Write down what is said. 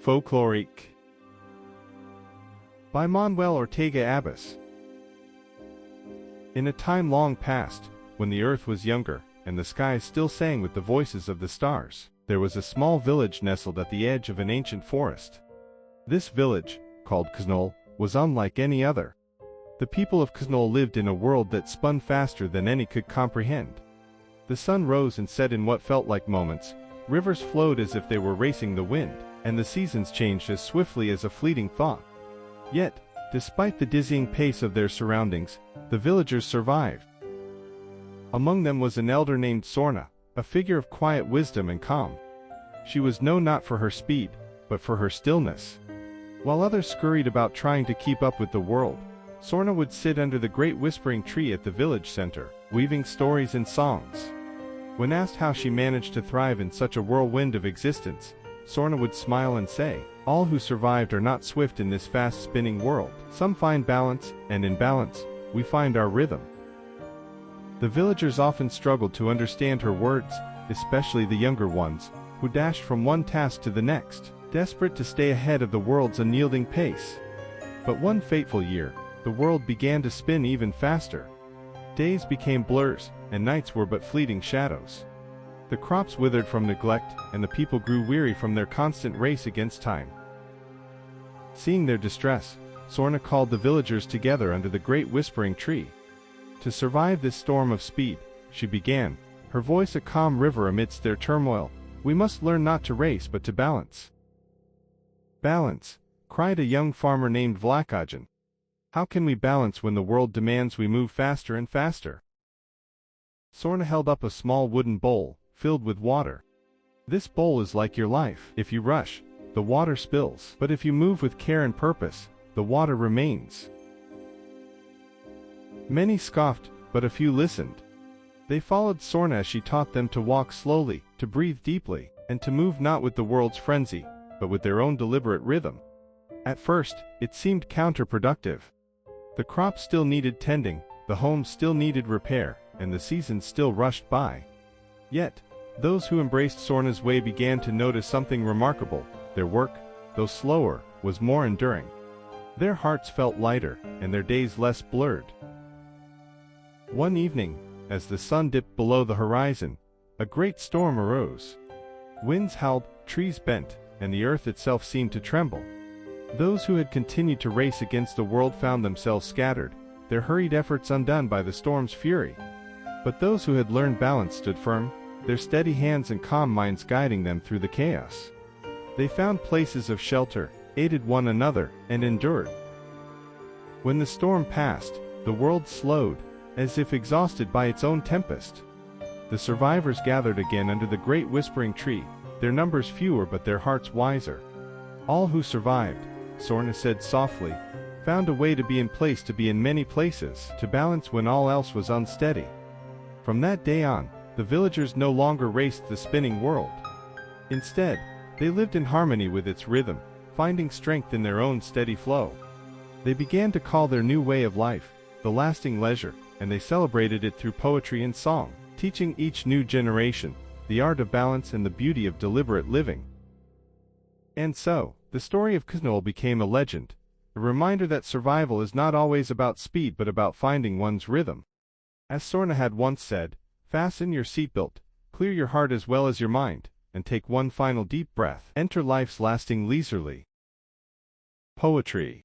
Folklorique by Manuel Ortega Abis. In a time long past, when the earth was younger, and the skies still sang with the voices of the stars, there was a small village nestled at the edge of an ancient forest. This village, called Knol, was unlike any other. The people of Knol lived in a world that spun faster than any could comprehend. The sun rose and set in what felt like moments, rivers flowed as if they were racing the wind, and the seasons changed as swiftly as a fleeting thought. Yet, despite the dizzying pace of their surroundings, the villagers survived. Among them was an elder named Sorna, a figure of quiet wisdom and calm. She was known not for her speed, but for her stillness. While others scurried about trying to keep up with the world, Sorna would sit under the great whispering tree at the village center, weaving stories and songs. When asked how she managed to thrive in such a whirlwind of existence, Sorna would smile and say, "All who survived are not swift in this fast-spinning world. Some find balance, and in balance, we find our rhythm." The villagers often struggled to understand her words, especially the younger ones, who dashed from one task to the next, desperate to stay ahead of the world's unyielding pace. But one fateful year, the world began to spin even faster. Days became blurs, and nights were but fleeting shadows. The crops withered from neglect, and the people grew weary from their constant race against time. Seeing their distress, Sorna called the villagers together under the great whispering tree. To survive this storm of speed, she began, her voice a calm river amidst their turmoil, "We must learn not to race but to balance." "Balance," cried a young farmer named Vlakajan. "How can we balance when the world demands we move faster and faster?" Sorna held up a small wooden bowl, filled with water. "This bowl is like your life. If you rush, the water spills. But if you move with care and purpose, the water remains." Many scoffed, but a few listened. They followed Sorna as she taught them to walk slowly, to breathe deeply, and to move not with the world's frenzy, but with their own deliberate rhythm. At first, it seemed counterproductive. The crops still needed tending, the homes still needed repair, and the seasons still rushed by. Yet, those who embraced Sorna's way began to notice something remarkable. Their work, though slower, was more enduring. Their hearts felt lighter, and their days less blurred. One evening, as the sun dipped below the horizon, a great storm arose. Winds howled, trees bent, and the earth itself seemed to tremble. Those who had continued to race against the world found themselves scattered, their hurried efforts undone by the storm's fury. But those who had learned balance stood firm, their steady hands and calm minds guiding them through the chaos. They found places of shelter, aided one another, and endured. When the storm passed, the world slowed, as if exhausted by its own tempest. The survivors gathered again under the great whispering tree, their numbers fewer but their hearts wiser. "All who survived," Sorna said softly, "found a way to be in place, to be in many places, to balance when all else was unsteady." From that day on, the villagers no longer raced the spinning world. Instead, they lived in harmony with its rhythm, finding strength in their own steady flow. They began to call their new way of life, the lasting leisure, and they celebrated it through poetry and song, teaching each new generation the art of balance and the beauty of deliberate living. And so, the story of Knol became a legend, a reminder that survival is not always about speed but about finding one's rhythm. As Sorna had once said, "Fasten your seatbelt, clear your heart as well as your mind, and take one final deep breath. Enter life's lasting leisurely." Poetry.